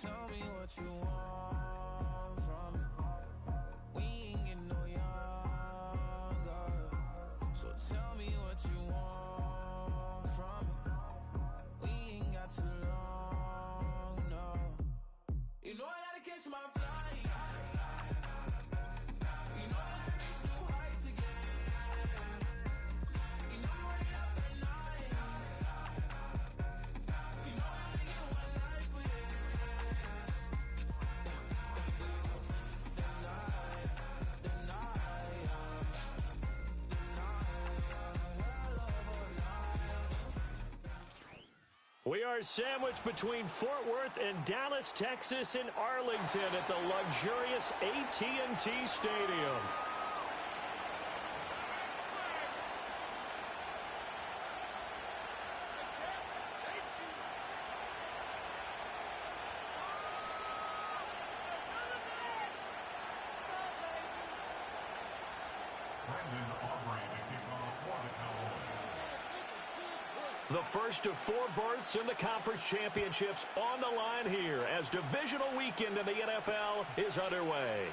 tell me what you want from me. We ain't getting no younger. So tell me what you want from me. We ain't got too long, no. You know I gotta catch my flight. You know I gotta reach new heights again. You know we run it up at night. You know I only get one life for this. We are sandwiched between Fort Worth and Dallas, Texas, and Arlington at the luxurious AT&T Stadium. The first of 4 berths in the conference championships on the line here as divisional weekend in the NFL is underway.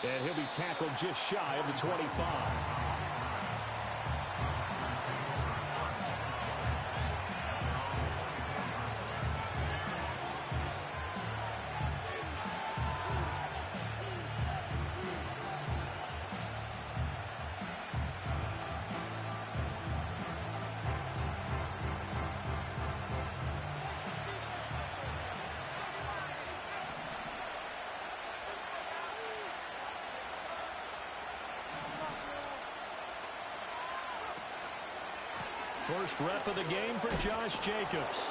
And he'll be tackled just shy of the 25. First rep of the game for Josh Jacobs.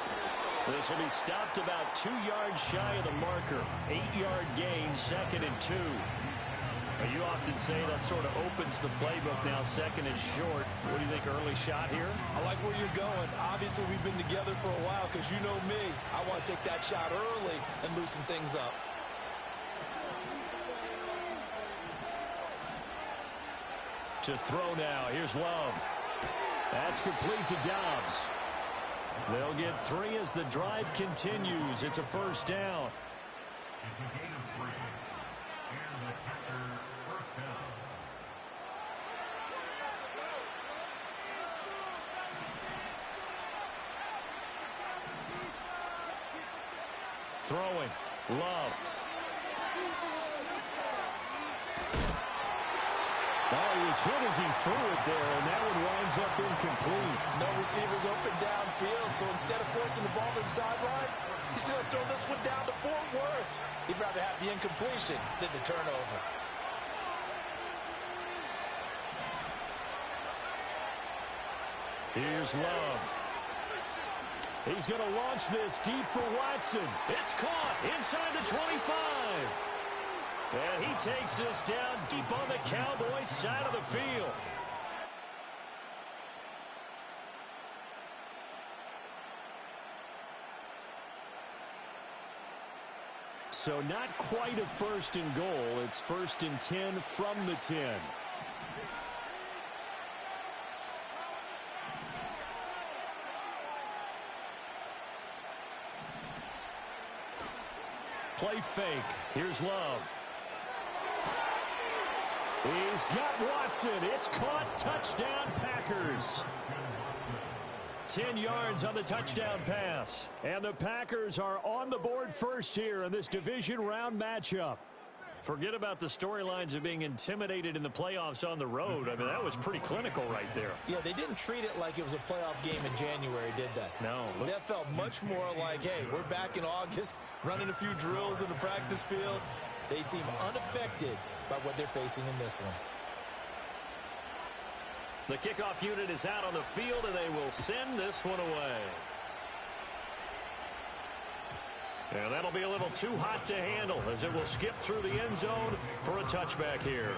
This will be stopped about 2 yards shy of the marker. 8-yard gain, 2nd and 2. You often say that sort of opens the playbook now, 2nd and short. What do you think, early shot here? I like where you're going. Obviously, we've been together for a while because you know me. I want to take that shot early and loosen things up. To throw now, here's Love. That's complete to Dobbs. They'll get 3 as the drive continues. It's a first down. It's a gain of 3. And the Packers first down. Throwing. Love. Oh, he was hit as he threw it there, and that one winds up incomplete. No receivers open downfield, so instead of forcing the ball to the sideline, he's going to throw this one down to Fort Worth. He'd rather have the incompletion than the turnover. Here's Love. He's going to launch this deep for Watson. It's caught inside the 25. And he takes this down deep on the Cowboys side of the field. So not quite a 1st and goal. It's 1st and 10 from the 10. Play fake. Here's Love. He's got Watson. It's caught. Touchdown, Packers. 10 yards on the touchdown pass. And the Packers are on the board first here in this division round matchup. Forget about the storylines of being intimidated in the playoffs on the road. I mean, that was pretty clinical right there. Yeah, they didn't treat it like it was a playoff game in January, did they? No. That felt much more like, hey, we're back in August, running a few drills in the practice field. They seem unaffected by what they're facing in this one. The kickoff unit is out on the field, and they will send this one away. And that'll be a little too hot to handle as it will skip through the end zone for a touchback here.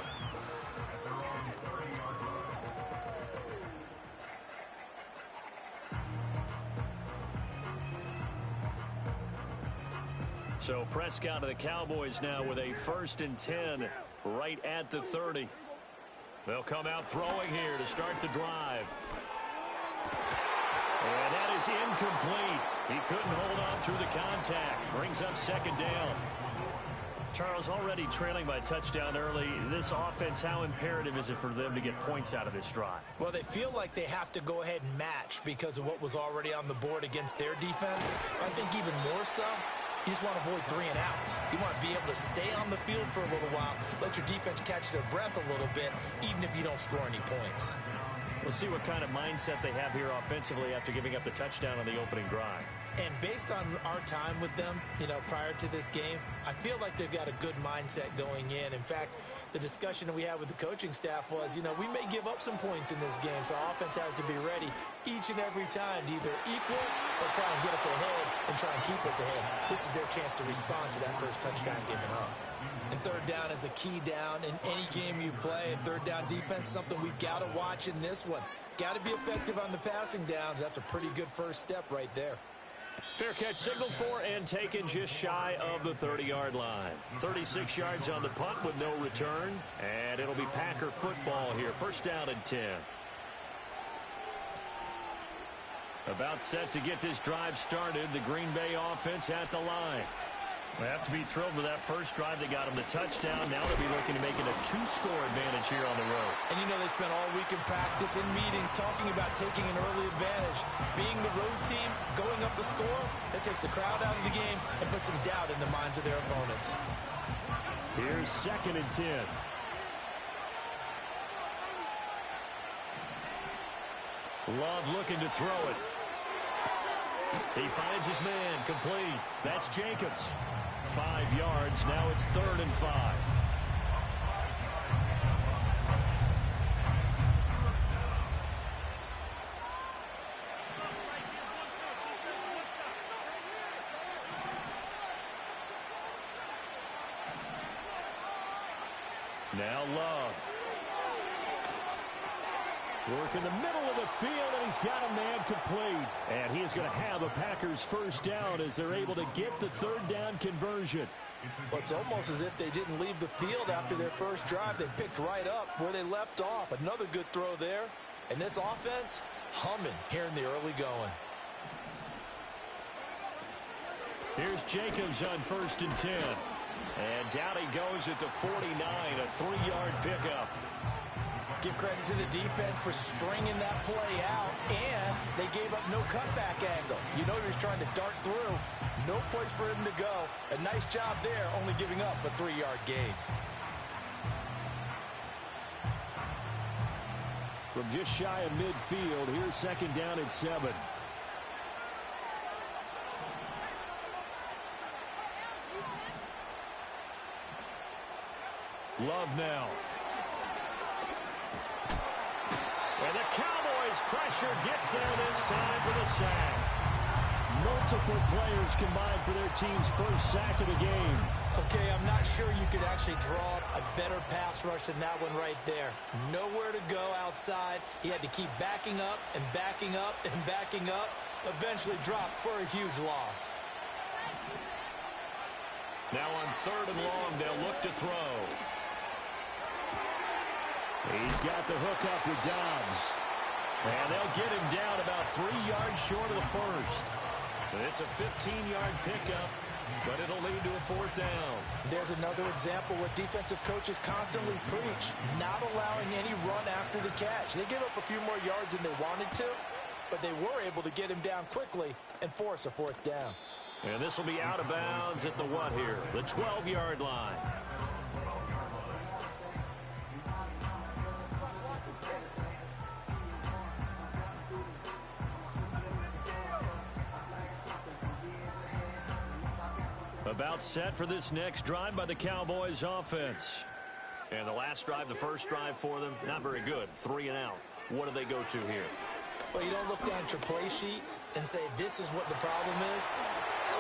So Prescott of the Cowboys now with a 1st and 10 right at the 30. They'll come out throwing here to start the drive. And that is incomplete. He couldn't hold on through the contact. Brings up second down. Charles, already trailing by a touchdown early. This offense, how imperative is it for them to get points out of this drive? Well, they feel like they have to go ahead and match because of what was already on the board against their defense. I think even more so, you just want to avoid 3 and outs. You want to be able to stay on the field for a little while, let your defense catch their breath a little bit, even if you don't score any points. We'll see what kind of mindset they have here offensively after giving up the touchdown on the opening drive. And based on our time with them, prior to this game, I feel like they've got a good mindset going in. In fact, the discussion we had with the coaching staff was, we may give up some points in this game, so our offense has to be ready each and every time to either equal or try and get us ahead and try and keep us ahead. This is their chance to respond to that first touchdown given up. And third down is a key down in any game you play. And third down defense, something we've got to watch in this one. Got to be effective on the passing downs. That's a pretty good first step right there. Fair catch signaled for and taken just shy of the 30-yard line. 36 yards on the punt with no return. And it'll be Packer football here. First down and 10. About set to get this drive started. The Green Bay offense at the line. They have to be thrilled with that first drive. They got them the touchdown. Now they'll be looking to make it a 2-score advantage here on the road. And they spent all week in practice and meetings talking about taking an early advantage. Being the road team, going up the score, that takes the crowd out of the game and puts some doubt in the minds of their opponents. Here's second and 10. Love looking to throw it. He finds his man, complete. That's Jacobs. 5 yards. Now it's 3rd and 5. Now Love. Work in the middle of the field, and he's got a man complete. And he is going to have a Packers first down as they're able to get the third down conversion. Well, it's almost as if they didn't leave the field after their first drive. They picked right up where they left off. Another good throw there. And this offense, humming here in the early going. Here's Jacobs on 1st and 10. And down he goes at the 49, a 3-yard pickup. Give credit to the defense for stringing that play out, and they gave up no cutback angle. He was trying to dart through. No place for him to go. A nice job there, only giving up a 3-yard gain. From just shy of midfield, here's second down and 7. Love now. And the Cowboys pressure gets there this time for the sack. Multiple players combined for their team's first sack of the game. Okay, I'm not sure you could actually draw a better pass rush than that one right there. Nowhere to go outside. He had to keep backing up and backing up and backing up. Eventually dropped for a huge loss. Now on 3rd and long, they'll look to throw. He's got the hook up with Dobbs. And they'll get him down about 3 yards short of the first. It's a 15-yard pickup, but it'll lead to a 4th down. There's another example where defensive coaches constantly preach, not allowing any run after the catch. They gave up a few more yards than they wanted to, but they were able to get him down quickly and force a 4th down. And this will be out of bounds at the what here? The 12-yard line. About set for this next drive by the Cowboys offense. And the last drive, the first drive for them, not very good. 3 and out. What do they go to here? Well, you don't look down at your play sheet and say, this is what the problem is.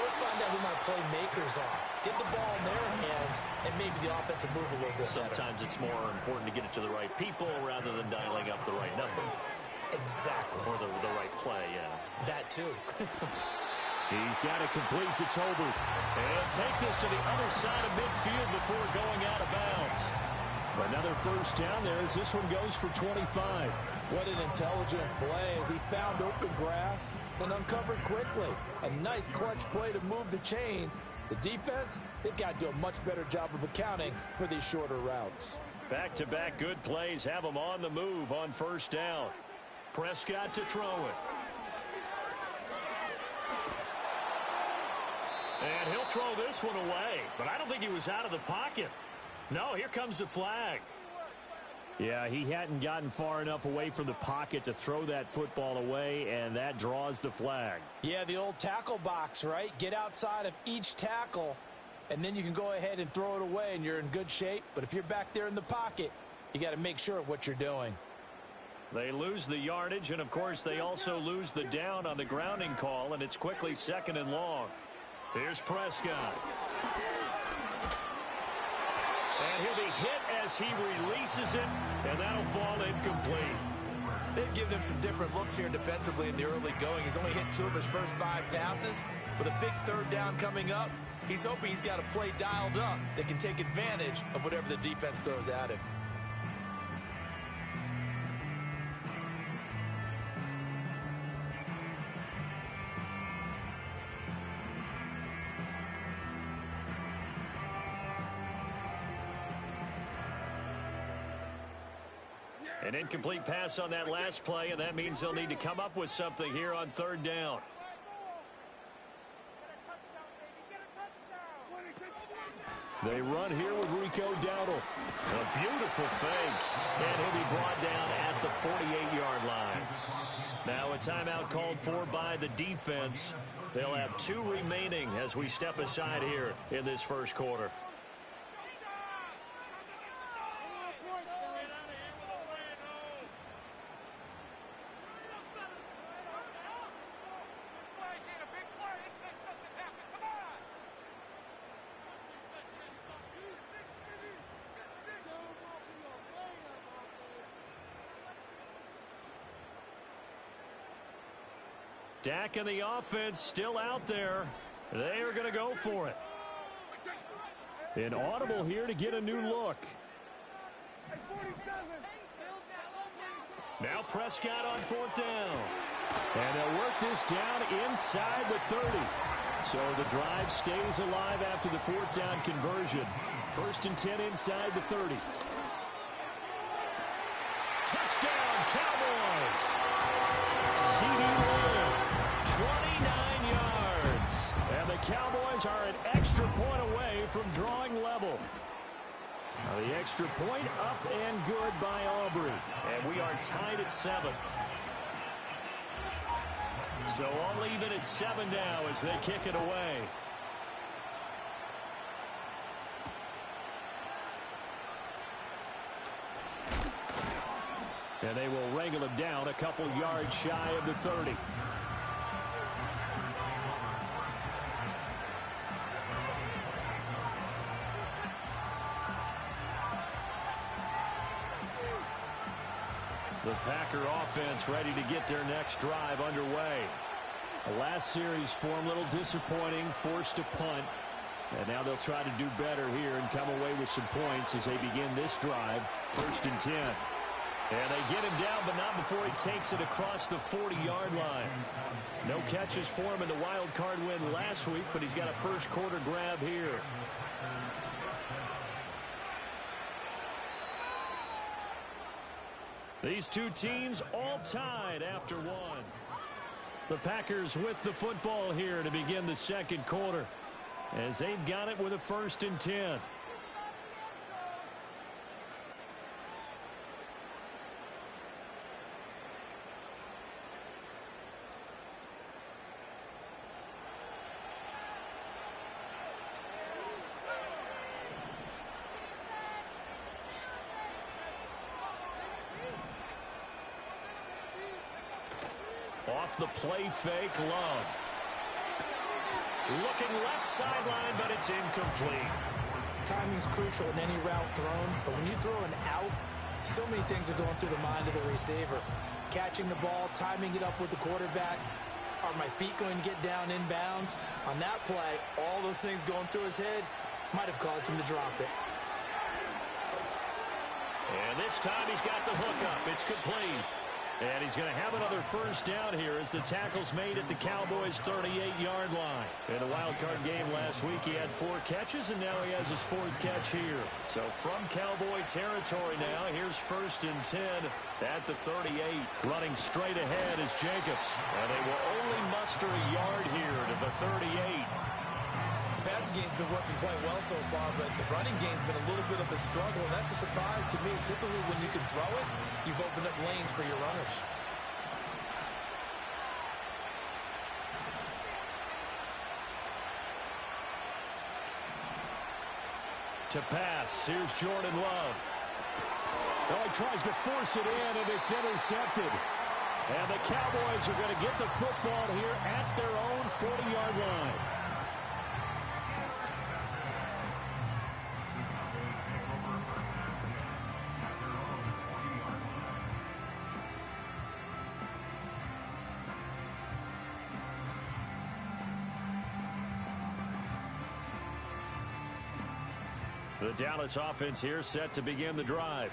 Let's find out who my playmakers are. Get the ball in their hands, and maybe the offense will move a little bit better. Sometimes it's more important to get it to the right people rather than dialing up the right number. Exactly. Or the right play, yeah. That too. He's got it complete to Tolbert. And take this to the other side of midfield before going out of bounds. Another first down there as this one goes for 25. What an intelligent play as he found open grass and uncovered quickly. A nice clutch play to move the chains. The defense, they've got to do a much better job of accounting for these shorter routes. Back-to-back good plays have them on the move on first down. Prescott to throw it. And he'll throw this one away, but I don't think he was out of the pocket. No, here comes the flag. Yeah, he hadn't gotten far enough away from the pocket to throw that football away, and that draws the flag. Yeah, the old tackle box, right? Get outside of each tackle, and then you can go ahead and throw it away, and you're in good shape. But if you're back there in the pocket, you got to make sure of what you're doing. They lose the yardage, and, of course, they also lose the down on the grounding call, and it's quickly 2nd and long. Here's Prescott. And he'll be hit as he releases it, and that'll fall incomplete. They've given him some different looks here defensively in the early going. He's only hit 2 of his first 5 passes. With a big 3rd down coming up, he's hoping he's got a play dialed up that can take advantage of whatever the defense throws at him. An incomplete pass on that last play, and that means they'll need to come up with something here on 3rd down. They run here with Rico Dowdle. A beautiful fake, and he'll be brought down at the 48-yard line. Now a timeout called for by the defense. They'll have 2 remaining as we step aside here in this first quarter. Dak and the offense still out there. They are going to go for it. An audible here to get a new look. Now Prescott on 4th down. And they'll work this down inside the 30. So the drive stays alive after the 4th down conversion. 1st and 10 inside the 30. Touchdown, Cowboys! CD Lamb, 29 yards. And the Cowboys are an extra point away from drawing level. Now the extra point up and good by Aubrey. And we are tied at 7. So all even at 7 now as they kick it away. And they will wrangle him down a couple yards shy of the 30. The Packer offense ready to get their next drive underway. The last series for them a little disappointing, forced a punt. And now they'll try to do better here and come away with some points as they begin this drive. 1st and 10. And they get him down, but not before he takes it across the 40-yard line. No catches for him in the wild card win last week, but he's got a first quarter grab here. These two teams all tied after 1. The Packers with the football here to begin the second quarter as they've got it with a 1st and 10. Off the play fake, Love. Looking left sideline, but it's incomplete. Timing's crucial in any route thrown, but when you throw an out, so many things are going through the mind of the receiver. Catching the ball, timing it up with the quarterback. Are my feet going to get down inbounds? On that play, all those things going through his head might have caused him to drop it. And this time he's got the hookup. It's complete. And he's going to have another first down here as the tackle's made at the Cowboys' 38-yard line. In the wild card game last week, he had 4 catches, and now he has his 4th catch here. So from Cowboy territory now, here's 1st and 10 at the 38. Running straight ahead is Jacobs. And they will only muster a yard here to the 38. The passing game's been working quite well so far, but the running game's been a little bit of a struggle, and that's a surprise to me. Typically, when you can throw it, you've opened up lanes for your runners. To pass, here's Jordan Love. Oh, he tries to force it in, and it's intercepted. And the Cowboys are going to get the football here at their own 40-yard line. The Dallas offense here set to begin the drive.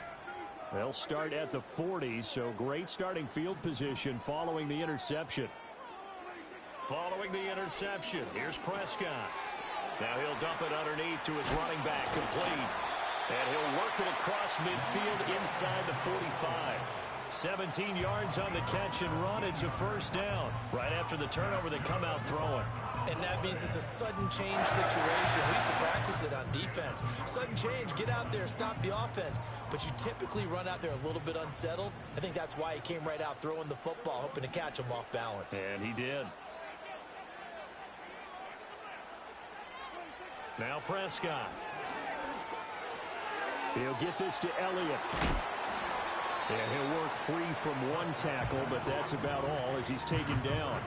They'll start at the 40, so great starting field position following the interception. Following the interception, here's Prescott. Now he'll dump it underneath to his running back, complete. And he'll work it across midfield inside the 45. 17 yards on the catch and run. It's a first down. Right after the turnover, they come out throwing. And that means it's a sudden change situation. We used to practice it on defense. Sudden change, get out there, stop the offense. But you typically run out there a little bit unsettled. I think that's why he came right out throwing the football, hoping to catch him off balance. And he did. Now Prescott. He'll get this to Elliott. And he'll work free from one tackle, but that's about all as he's taken down.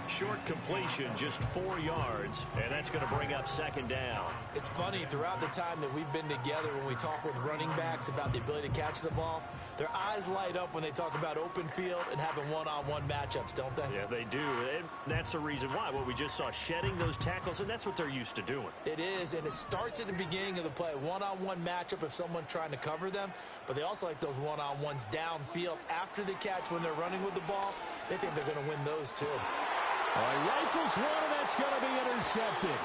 Short completion, just 4 yards, and that's going to bring up second down. It's funny, throughout the time that we've been together, when we talk with running backs about the ability to catch the ball, their eyes light up when they talk about open field and having one-on-one matchups, don't they? Yeah, they do. And that's the reason why. What we just saw, shedding those tackles, and that's what they're used to doing. It is, and it starts at the beginning of the play. One-on-one matchup if someone's trying to cover them, but they also like those one-on-ones downfield after the catch when they're running with the ball. They think they're going to win those too. All right, rifles one, and that's going to be intercepted.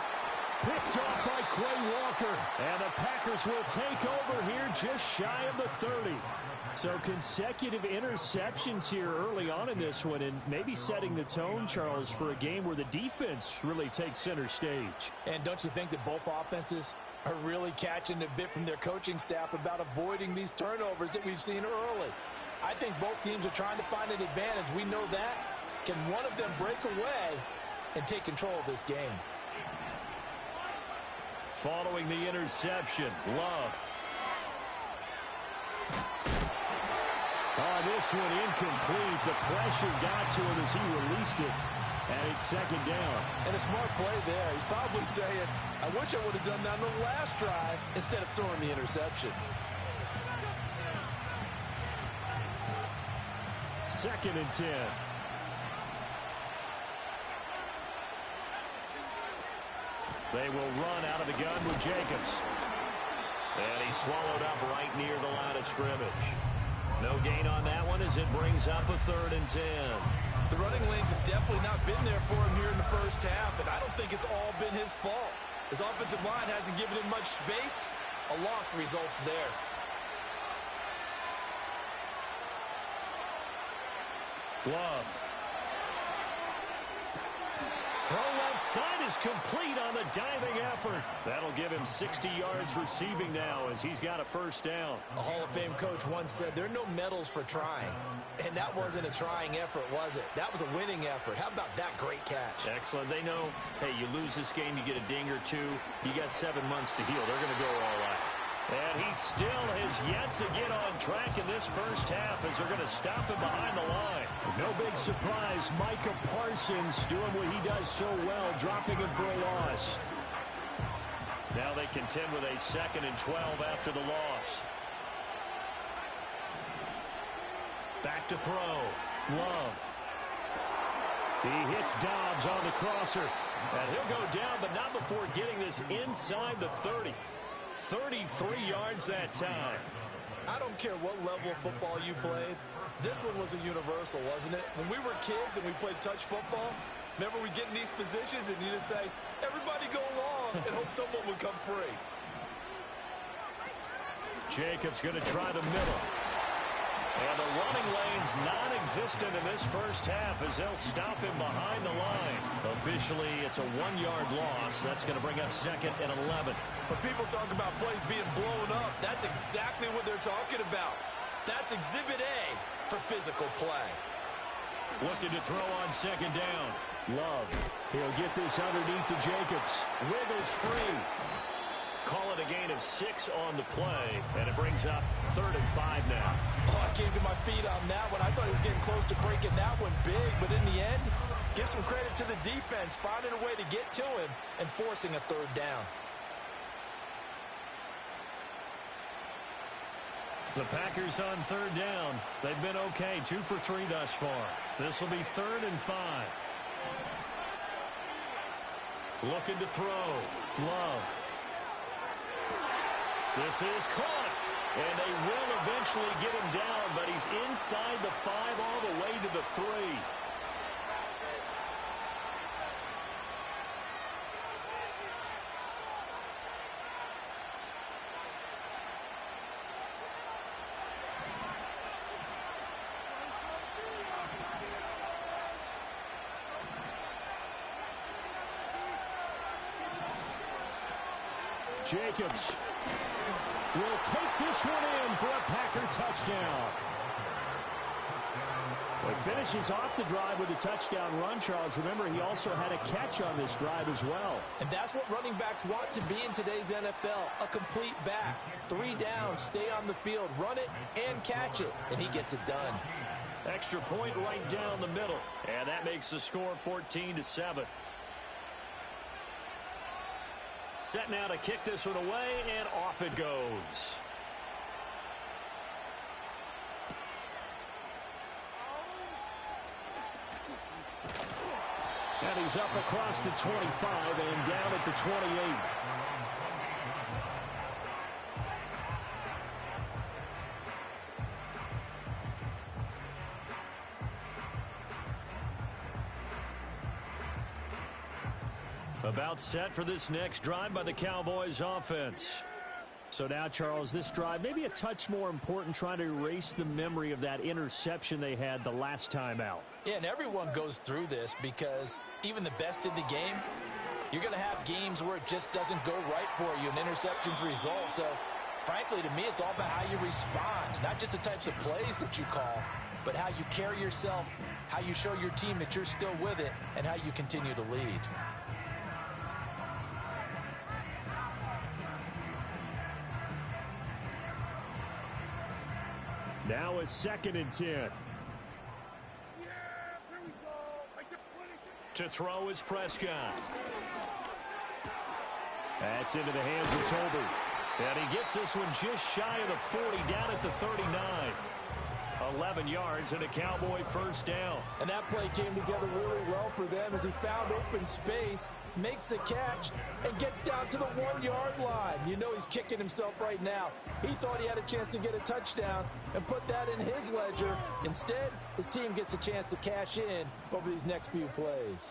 Picked off by Quay Walker. And the Packers will take over here just shy of the 30. So consecutive interceptions here early on in this one, and maybe setting the tone, Charles, for a game where the defense really takes center stage. And don't you think that both offenses are really catching a bit from their coaching staff about avoiding these turnovers that we've seen early? I think both teams are trying to find an advantage. We know that. Can one of them break away and take control of this game? Following the interception, Love. Oh, this one incomplete. The pressure got to him as he released it. And it's second down. And a smart play there. He's probably saying, I wish I would have done that on the last drive instead of throwing the interception. Second and 10. They will run out of the gun with Jacobs. And he's swallowed up right near the line of scrimmage. No gain on that one as it brings up a 3rd and 10. The running lanes have definitely not been there for him here in the first half, and I don't think it's all been his fault. His offensive line hasn't given him much space. A loss results there. Love. Throw left side is complete on the diving effort. That'll give him 60 yards receiving now as he's got a first down. A Hall of Fame coach once said there are no medals for trying. And that wasn't a trying effort, was it? That was a winning effort. How about that great catch? Excellent. They know, hey, you lose this game, you get a ding or two. You got 7 months to heal. They're going to go all out. And he still has yet to get on track in this first half as they're going to stop him behind the line. No big surprise. Micah Parsons doing what he does so well, dropping him for a loss. Now they contend with a 2nd and 12 after the loss. Back to throw. Love. He hits Dobbs on the crosser. And he'll go down, but not before getting this inside the 30. 33 yards that time. I don't care what level of football you played. This one was a universal, wasn't it? When we were kids and we played touch football, remember we get in these positions and you just say, everybody go along and hope someone would come free. Jacobs going to try the middle. And the running lane's non-existent in this first half as they'll stop him behind the line. Officially, it's a 1-yard loss. That's going to bring up 2nd and 11. When people talk about plays being blown up, that's exactly what they're talking about. That's Exhibit A for physical play. Looking to throw on 2nd down. Love. He'll get this underneath to Jacobs. Wiggles free. Call it a gain of 6 on the play, and it brings up 3rd and 5 now. Oh, I came to my feet on that one. I thought he was getting close to breaking that one big, but in the end, give some credit to the defense, finding a way to get to him and forcing a 3rd down. The Packers on 3rd down. They've been okay, 2 for 3 thus far. This will be 3rd and 5. Looking to throw. Love. This is caught, and they will eventually get him down, but he's inside the 5 all the way to the 3. Jacobs will take this one in for a Packer touchdown. Well, he finishes off the drive with a touchdown run, Charles. Remember, he also had a catch on this drive as well. And that's what running backs want to be in today's NFL, a complete back. 3 downs, stay on the field, run it, and catch it, and he gets it done. Extra point right down the middle, and that makes the score 14-7. Set now to kick this one away, and off it goes. And he's up across the 25 and down at the 28. About set for this next drive by the Cowboys offense. So now, Charles, this drive maybe a touch more important, trying to erase the memory of that interception they had the last time out. Yeah, and everyone goes through this because even the best in the game, you're going to have games where it just doesn't go right for you, and interceptions result. So, frankly, to me, it's all about how you respond, not just the types of plays that you call, but how you carry yourself, how you show your team that you're still with it, and how you continue to lead. Now a 2nd and 10. To throw is Prescott. That's into the hands of Toby. And he gets this one just shy of the 40, down at the 39. 11 yards and a Cowboy first down. And that play came together really well for them as he found open space, makes the catch, and gets down to the 1-yard line. You know he's kicking himself right now. He thought he had a chance to get a touchdown and put that in his ledger. Instead, his team gets a chance to cash in over these next few plays.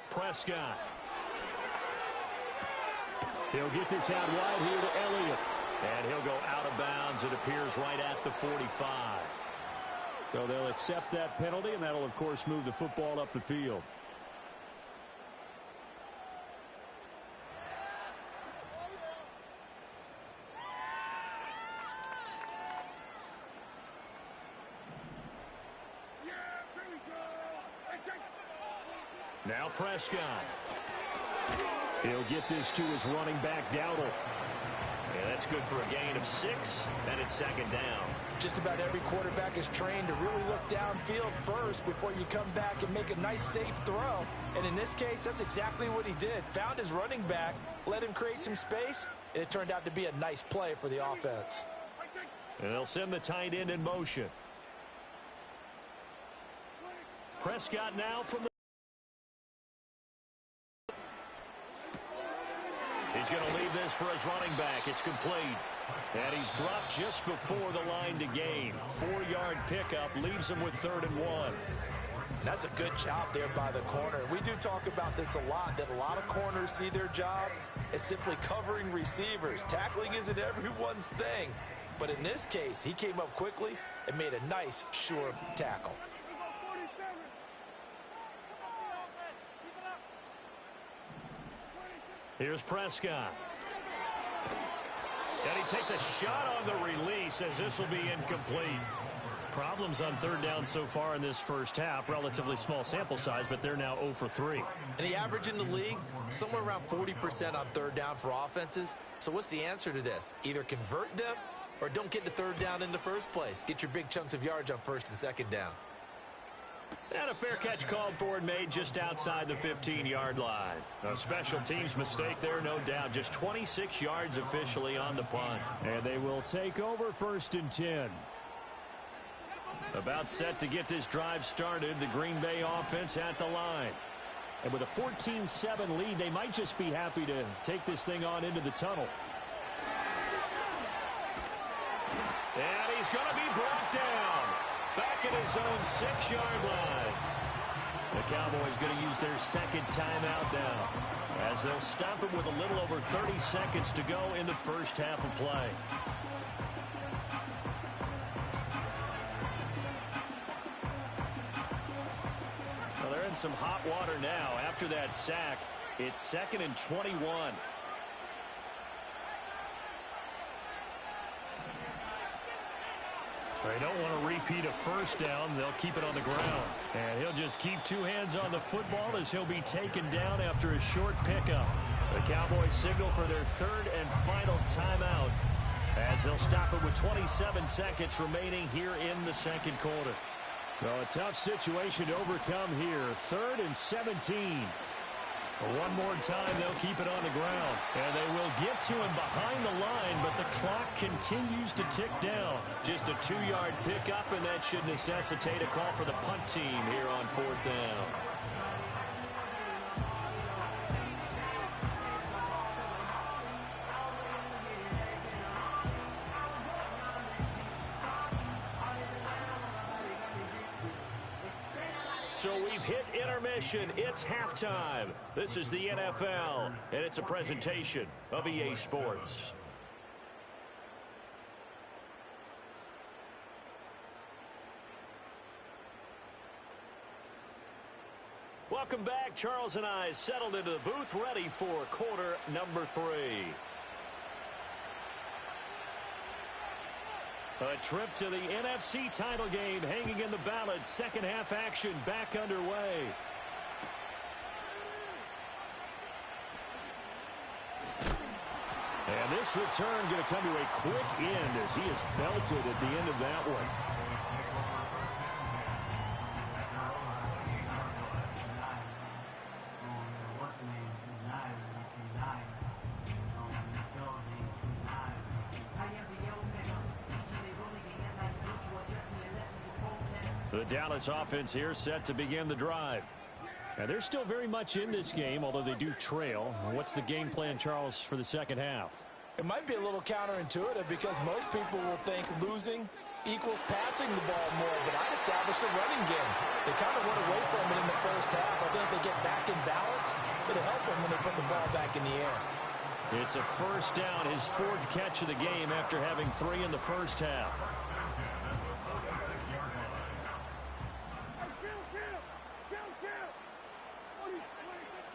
Prescott. He'll get this out wide here to Elliott. And he'll go out of bounds, it appears, right at the 45. So they'll accept that penalty, and that'll, of course, move the football up the field. Now Prescott. He'll get this to his running back, Dowdle. Yeah, that's good for a gain of 6, and it's 2nd down. Just about every quarterback is trained to really look downfield first before you come back and make a nice, safe throw. And in this case, that's exactly what he did. Found his running back, let him create some space, and it turned out to be a nice play for the offense. And they'll send the tight end in motion. Prescott now from the... He's going to leave this for his running back. It's complete. And he's dropped just before the line to gain. 4-yard pickup leaves him with 3rd and 1. That's a good job there by the corner. We do talk about this a lot, that a lot of corners see their job as simply covering receivers. Tackling isn't everyone's thing. But in this case, he came up quickly and made a nice, sure tackle. Here's Prescott. And he takes a shot on the release as this will be incomplete. Problems on 3rd down so far in this first half. Relatively small sample size, but they're now 0 for 3. And the average in the league, somewhere around 40% on 3rd down for offenses. So what's the answer to this? Either convert them or don't get the 3rd down in the first place. Get your big chunks of yards on 1st and 2nd down. And a fair catch called for and made just outside the 15-yard line. A special teams mistake there, no doubt. Just 26 yards officially on the punt. And they will take over 1st and 10. About set to get this drive started, the Green Bay offense at the line. And with a 14-7 lead, they might just be happy to take this thing on into the tunnel. And he's going to be brought down. Back at his own 6-yard line. The Cowboys going to use their 2nd timeout now, as they'll stop it with a little over 30 seconds to go in the first half of play. Well, they're in some hot water now. After that sack, it's 2nd and 21. They don't want to repeat a 1st down. They'll keep it on the ground. And he'll just keep 2 hands on the football as he'll be taken down after a short pickup. The Cowboys signal for their 3rd and final timeout, as they'll stop it with 27 seconds remaining here in the 2nd quarter. Well, a tough situation to overcome here. 3rd and 17. One more time, they'll keep it on the ground. And they will get to him behind the line, but the clock continues to tick down. Just a 2-yard pickup, and that should necessitate a call for the punt team here on 4th down. So we've hit intermission. It's halftime. This is the NFL, and it's a presentation of EA Sports. Welcome back. Charles and I settled into the booth, ready for quarter number 3. A trip to the NFC title game hanging in the balance. Second half action back underway. And this return going to come to a quick end as he is belted at the end of that one. The Dallas offense here set to begin the drive. And they're still very much in this game, although they do trail. What's the game plan, Charles, for the second half? It might be a little counterintuitive because most people will think losing equals passing the ball more, but I'd establish the running game. They kind of went away from it in the first half. I think if they get back in balance, it'll help them when they put the ball back in the air. It's a 1st down, his 4th catch of the game after having 3 in the first half.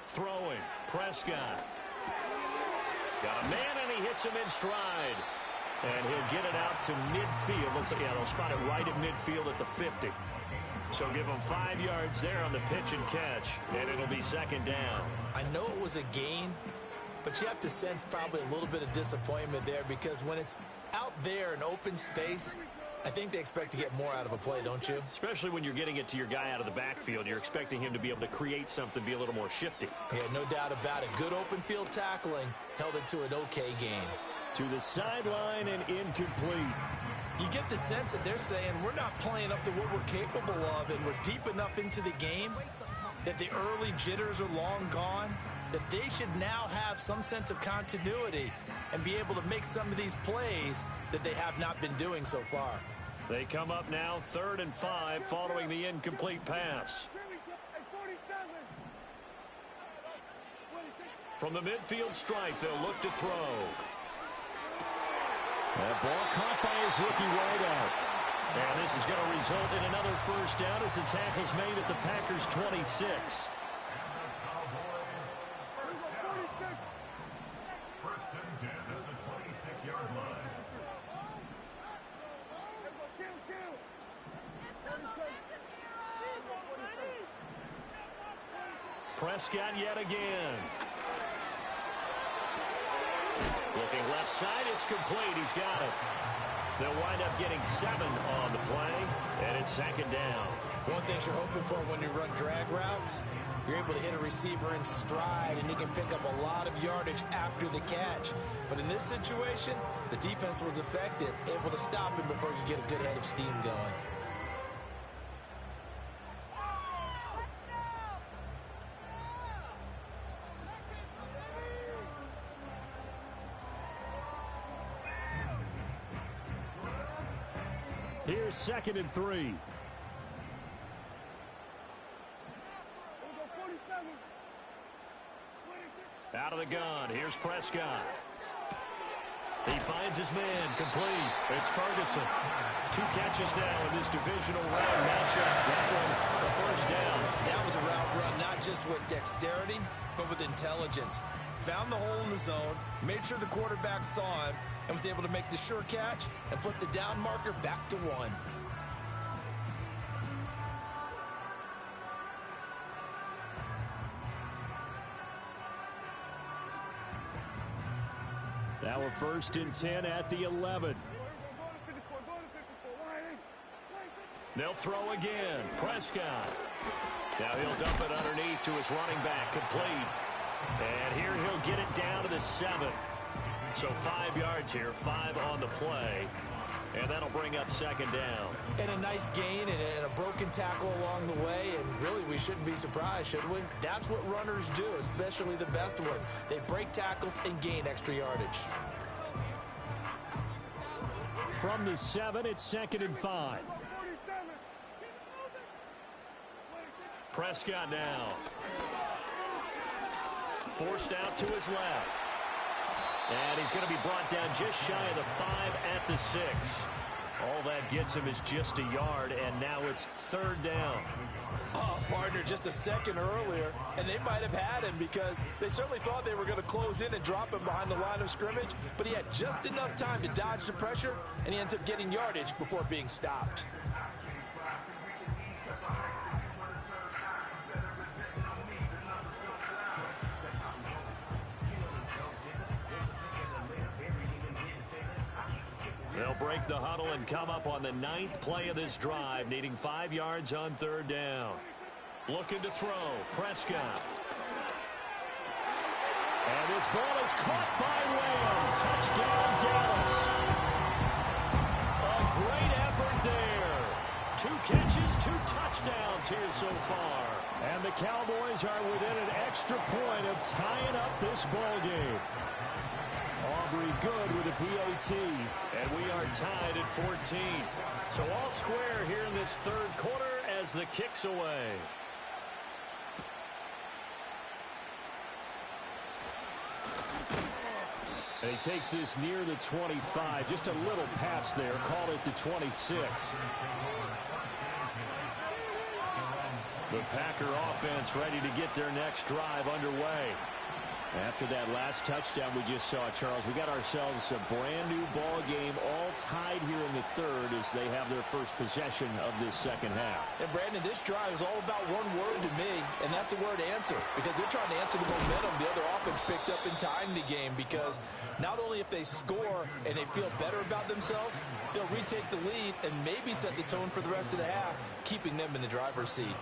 Throwing, Prescott. Got a man, and he hits him in stride. And he'll get it out to midfield. Let's see, yeah, they'll spot it right at midfield at the 50. So give him 5 yards there on the pitch and catch, and it'll be 2nd down. I know it was a gain, but you have to sense probably a little bit of disappointment there because when it's out there in open space, I think they expect to get more out of a play, don't you? Especially when you're getting it to your guy out of the backfield. You're expecting him to be able to create something, be a little more shifty. Yeah, no doubt about it. Good open field tackling held it to an okay game. To the sideline and incomplete. You get the sense that they're saying we're not playing up to what we're capable of, and we're deep enough into the game that the early jitters are long gone. that they should now have some sense of continuity and be able to make some of these plays that they have not been doing so far. They come up now 3rd and 5 following the incomplete pass. From the midfield stripe, they'll look to throw. That ball caught by his rookie wideout. And this is going to result in another first down as the tackle's made at the Packers' 26. Prescott yet again. Looking left side, it's complete. He's got it. They'll wind up getting 7 on the play, and it's 2nd down. One thing you're hoping for when you run drag routes, you're able to hit a receiver in stride, and he can pick up a lot of yardage after the catch. But in this situation, the defense was effective, able to stop him before he could get a good head of steam going. Here's 2nd and 3. Out of the gun. Here's Prescott. He finds his man. Complete. It's Ferguson. 2 catches now in this divisional round matchup. That one, a first down. That was a route run, not just with dexterity, but with intelligence. Found the hole in the zone, made sure the quarterback saw him, and was able to make the sure catch and flip the down marker back to 1. Now a 1st and 10 at the 11. They'll throw again. Prescott. Now he'll dump it underneath to his running back. Complete. And here he'll get it down to the 7. So 5 yards here, 5 on the play. And that'll bring up 2nd down. And a nice gain and a broken tackle along the way. And really, we shouldn't be surprised, should we? That's what runners do, especially the best ones. They break tackles and gain extra yardage. From the 7, it's 2nd and 5. Prescott now. Forced out to his left. And he's going to be brought down just shy of the 5 at the 6. All that gets him is just a yard, and now it's 3rd down. Oh, partner, just a second earlier, and they might have had him because they certainly thought they were going to close in and drop him behind the line of scrimmage, but he had just enough time to dodge the pressure, and he ends up getting yardage before being stopped. They'll break the huddle and come up on the 9th play of this drive, needing 5 yards on 3rd down. Looking to throw. Prescott. And this ball is caught by Lamb. Touchdown, Dallas. A great effort there. 2 catches, 2 touchdowns here so far. And the Cowboys are within an extra point of tying up this ball game. Aubrey good with a PAT. And we are tied at 14. So all square here in this 3rd quarter as the kick's away. And he takes this near the 25. Just a little pass there. Call it the 26. The Packer offense ready to get their next drive underway. After that last touchdown we just saw, Charles, we got ourselves a brand new ball game, all tied here in the 3rd as they have their first possession of this 2nd half. And Brandon, this drive is all about one word to me, and that's the word answer, because they're trying to answer the momentum the other offense picked up in tying the game, because not only if they score and they feel better about themselves, they'll retake the lead and maybe set the tone for the rest of the half, keeping them in the driver's seat.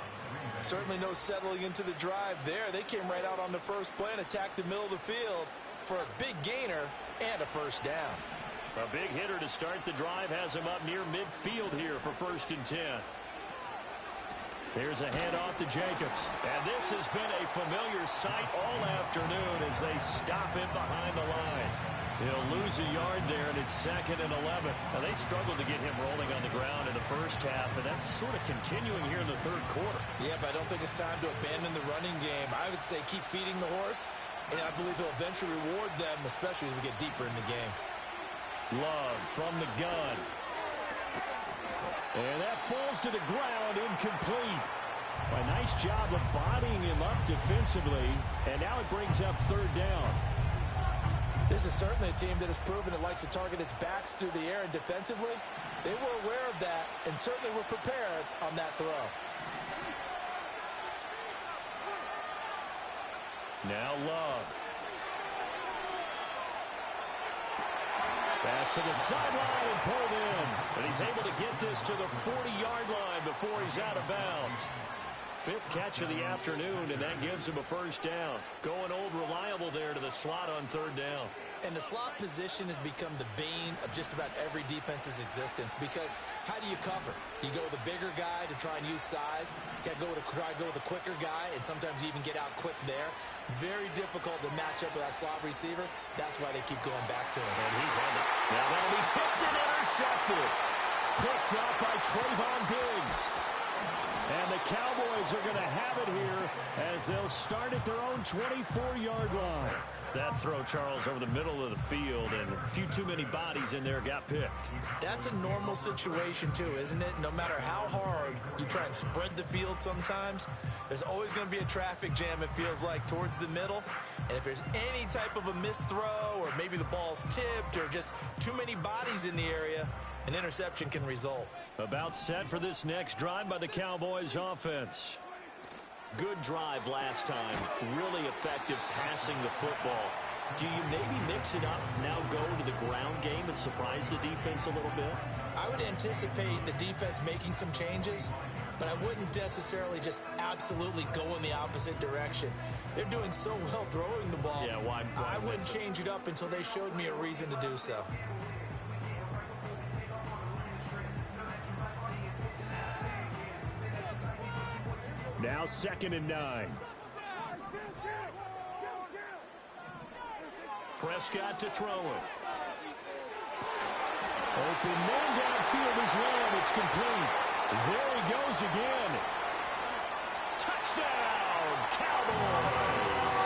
Certainly no settling into the drive there. They came right out on the first play and attacked the middle of the field for a big gainer and a first down. A big hitter to start the drive has him up near midfield here for 1st and 10. Here's a handoff to Jacobs. And this has been a familiar sight all afternoon as they stop him behind the line. He'll lose a yard there, and it's 2nd and 11. Now, they struggled to get him rolling on the ground in the first half, and that's sort of continuing here in the third quarter. Yeah, but I don't think it's time to abandon the running game. I would say keep feeding the horse, and I believe he'll eventually reward them, especially as we get deeper in the game. Love from the gun. And that falls to the ground, incomplete. A nice job of bodying him up defensively, and now it brings up 3rd down. This is certainly a team that has proven it likes to target its backs through the air, and defensively, they were aware of that and certainly were prepared on that throw. Now Love. Pass to the sideline and pulled in. But he's able to get this to the 40-yard line before he's out of bounds. 5th catch of the afternoon, and that gives him a 1st down. Going old reliable there to the slot on 3rd down. And the slot position has become the bane of just about every defense's existence, because how do you cover? Do you go with a bigger guy to try and use size? You try to go with a quicker guy, and sometimes you even get out quick there. Very difficult to match up with that slot receiver. That's why they keep going back to him. And he's had it. Now that'll be tipped and intercepted. Picked up by Trayvon Diggs. And the Cowboys are going to have it here as they'll start at their own 24-yard line. That throw, Charles, over the middle of the field, and a few too many bodies in there got picked. That's a normal situation, too, isn't it? No matter how hard you try and spread the field sometimes, there's always going to be a traffic jam, it feels like, towards the middle. And if there's any type of a missed throw, or maybe the ball's tipped, or just too many bodies in the area, an interception can result. About set for this next drive by the Cowboys offense. Good drive last time. Really effective passing the football. Do you maybe mix it up, now go to the ground game and surprise the defense a little bit? I would anticipate the defense making some changes, but I wouldn't necessarily just absolutely go in the opposite direction. They're doing so well throwing the ball. Yeah, why I wouldn't change it up until they showed me a reason to do so. Now 2nd and 9. Prescott to throw it. Open man downfield is Lamb. It's complete. There he goes again. Touchdown, Cowboys!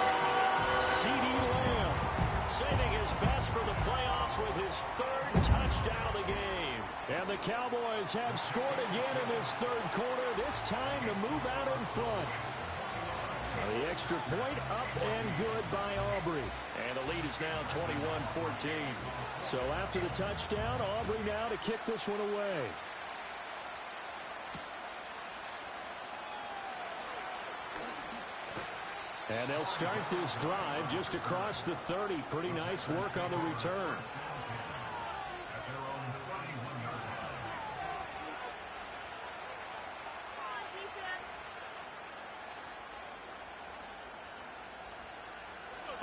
CeeDee Lamb. Saving his best for the playoffs with his 3rd touchdown of the game. And the Cowboys have scored again in this 3rd quarter, this time to move out in front. The extra point up and good by Aubrey. And the lead is now 21-14. So after the touchdown, Aubrey now to kick this one away. And they'll start this drive just across the 30. Pretty nice work on the return.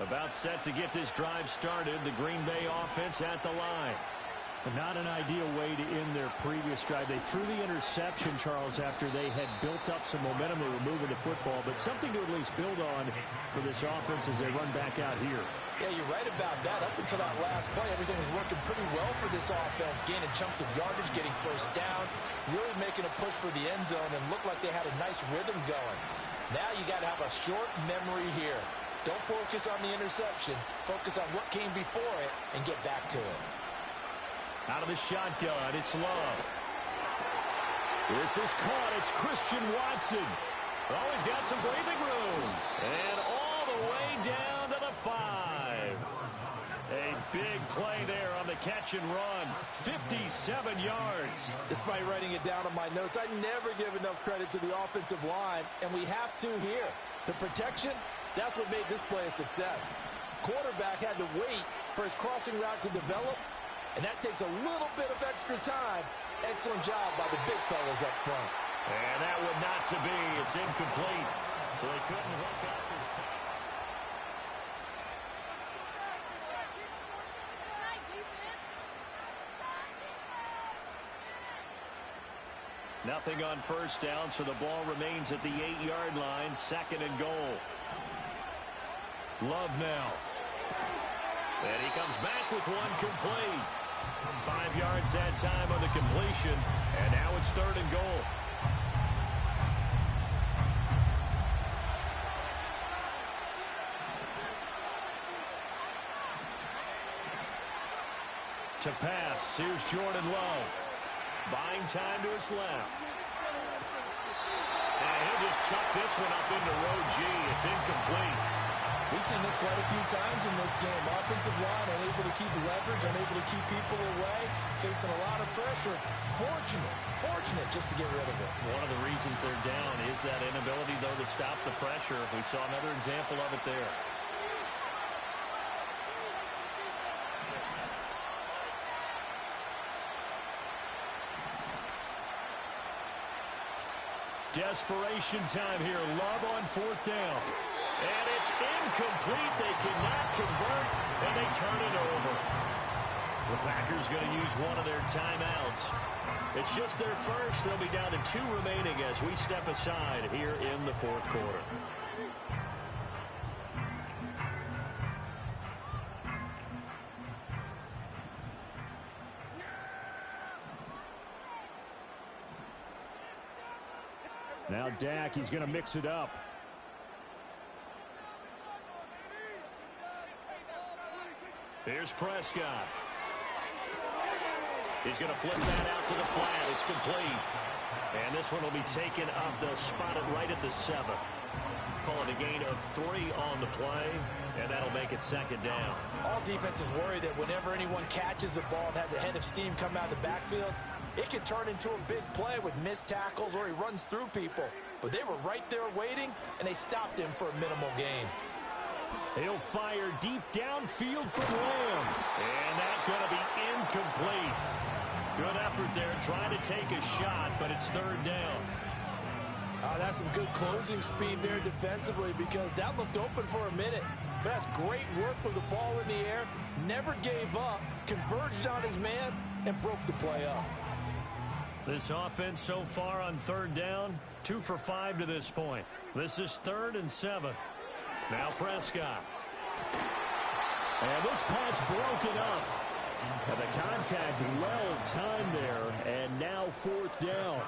About set to get this drive started. The Green Bay offense at the line. Not an ideal way to end their previous drive. They threw the interception, Charles, after they had built up some momentum. They were moving the football, but something to at least build on for this offense as they run back out here. Yeah, you're right about that. Up until that last play, everything was working pretty well for this offense, gaining chunks of yardage, getting first downs, really making a push for the end zone, and looked like they had a nice rhythm going. Now you got to have a short memory here. Don't focus on the interception. Focus on what came before it and get back to it. Out of the shotgun, it's Love. This is caught. It's Christian Watson. Oh, he's got some breathing room. And all the way down to the 5. A big play there on the catch and run. 57 yards. Despite writing it down on my notes, I never give enough credit to the offensive line, and we have to here. The protection, that's what made this play a success. Quarterback had to wait for his crossing route to develop, and that takes a little bit of extra time. Excellent job by the big fellas up front. And that would not to be. It's incomplete. So they couldn't hook up this time. Nothing on first down, so the ball remains at the 8-yard line, 2nd and goal. Love now. And he comes back with one complete. 5 yards that time on the completion, and now it's 3rd and goal. To pass, here's Jordan Love. Buying time to his left. And he'll just chuck this one up into row G. It's incomplete. We've seen this quite a few times in this game. Offensive line unable to keep leverage, unable to keep people away, facing a lot of pressure. Fortunate just to get rid of it. One of the reasons they're down is that inability, though, to stop the pressure. We saw another example of it there. Desperation time here. Love on 4th down. And it's incomplete. They cannot convert, and they turn it over. The Packers going to use one of their timeouts. It's just their first. They'll be down to 2 remaining as we step aside here in the 4th quarter. Now Dak, he's going to mix it up. Here's Prescott. He's going to flip that out to the flat. It's complete. And this one will be taken up. They'll spot it right at the 7. Call it a gain of 3 on the play, and that'll make it 2nd down. All defenses worry that whenever anyone catches the ball and has a head of steam come out of the backfield, it can turn into a big play with missed tackles or he runs through people. But they were right there waiting, and they stopped him for a minimal gain. He'll fire deep downfield from Lamb. And that's going to be incomplete. Good effort there trying to take a shot, but it's 3rd down. That's some good closing speed there defensively because that looked open for a minute. But that's great work with the ball in the air. Never gave up, converged on his man, and broke the play up. This offense so far on 3rd down, 2 for 5 to this point. This is 3rd and 7. Now Prescott. And this pass broken up. And the contact well timed there, and now 4th down.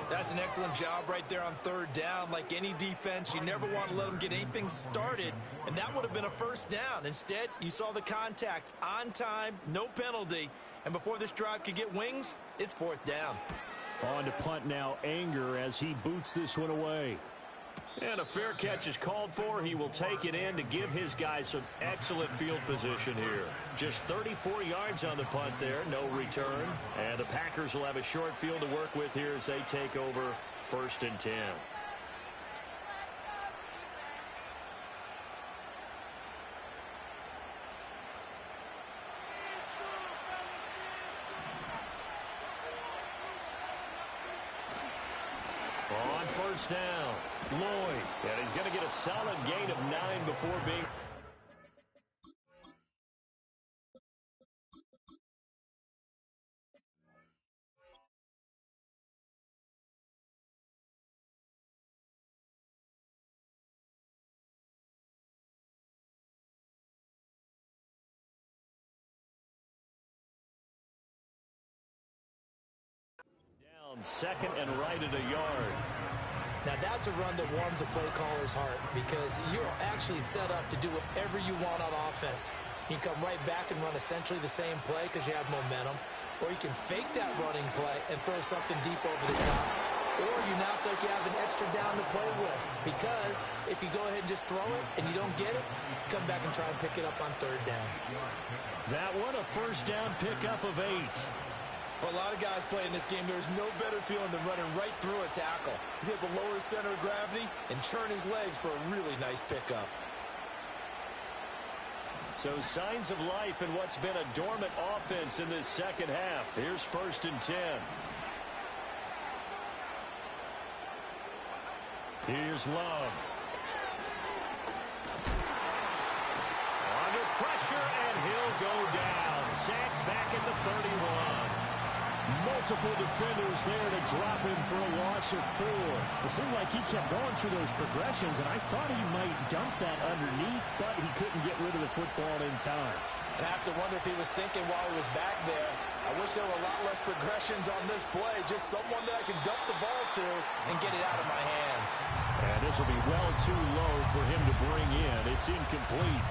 That's an excellent job right there on 3rd down. Like any defense, you never want to let them get anything started, and that would have been a 1st down. Instead, you saw the contact on time, no penalty, and before this drive could get wings, it's 4th down. On to punt now, Anger, as he boots this one away. And a fair catch is called for. He will take it in to give his guys some excellent field position here. Just 34 yards on the punt there, no return. And the Packers will have a short field to work with here as they take over 1st and 10. On 1st down, Lloyd. And he's going to get a solid gain of 9 before being... Down 2nd and right at a yard. Now that's a run that warms the play caller's heart because you're actually set up to do whatever you want on offense. You can come right back and run essentially the same play because you have momentum, or you can fake that running play and throw something deep over the top, or you now feel like you have an extra down to play with because if you go ahead and just throw it and you don't get it, come back and try and pick it up on 3rd down. That one, a 1st down pickup of 8. For a lot of guys playing this game, there's no better feeling than running right through a tackle. He's able to lower his center of gravity and churn his legs for a really nice pickup. So signs of life in what's been a dormant offense in this 2nd half. Here's 1st and 10. Here's Love. Under pressure, and he'll go down. Sacked back at the 31. multiple defenders there to drop him for a loss of 4. It seemed like he kept going through those progressions, and I thought he might dump that underneath, but he couldn't get rid of the football in time. And I have to wonder if he was thinking while he was back there, I wish there were a lot less progressions on this play, just someone that I can dump the ball to and get it out of my hands. And this will be well too low for him to bring in. It's incomplete.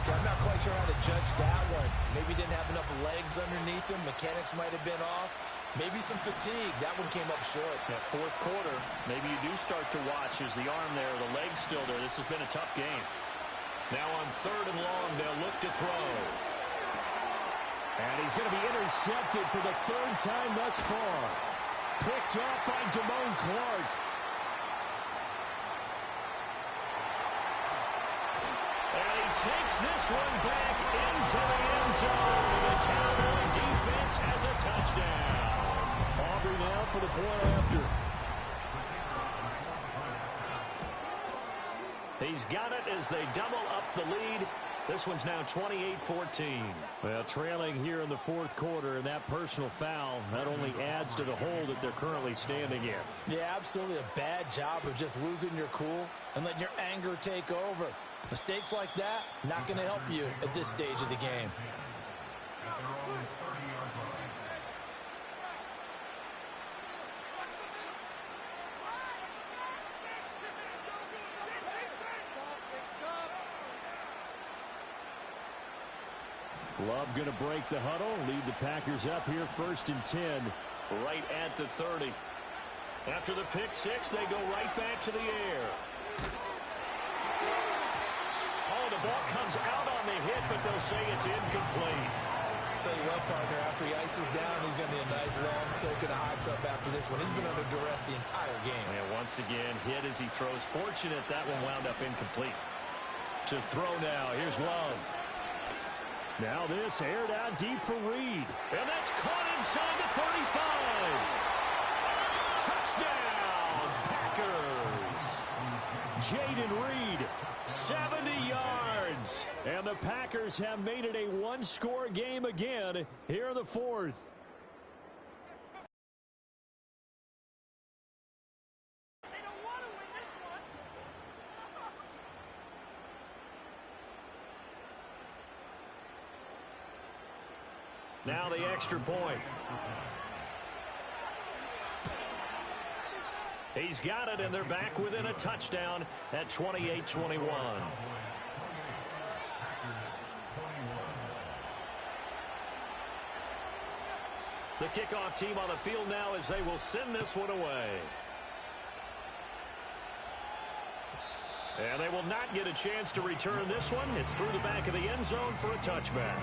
See, I'm not quite sure how to judge that one. Maybe didn't have enough legs underneath him. Mechanics might have been off. Maybe some fatigue. That one came up short. That fourth quarter, maybe you do start to watch as the arm there, the leg's still there. This has been a tough game. Now on 3rd and long, they'll look to throw. And he's going to be intercepted for the 3rd time thus far. Picked up by Damone Clark. And he takes this one back into the end zone. The Cowboy defense has a touchdown. Aubrey now for the point after. He's got it as they double up the lead. This one's now 28-14. Well, trailing here in the 4th quarter, and that personal foul, that only adds to the hole that they're currently standing in. Yeah, absolutely a bad job of just losing your cool and letting your anger take over. Mistakes like that, not going to help you at this stage of the game. Love going to break the huddle, lead the Packers up here 1st and 10. Right at the 30. After the pick 6, they go right back to the air. Oh, the ball comes out on the hit, but they'll say it's incomplete. Tell you what, partner, after he ices down, he's going to be a nice long soak in a hot tub after this one. He's been under duress the entire game. And once again, hit as he throws. Fortunate that one wound up incomplete. To throw now, here's Love. Now this aired out deep for Reed. And that's caught inside the 35. Touchdown, Packers. Jaden Reed, 70 yards. And the Packers have made it a one-score game again here in the 4th. Now the extra point. He's got it, and they're back within a touchdown at 28-21. The kickoff team on the field now as they will send this one away. And they will not get a chance to return this one. It's through the back of the end zone for a touchback.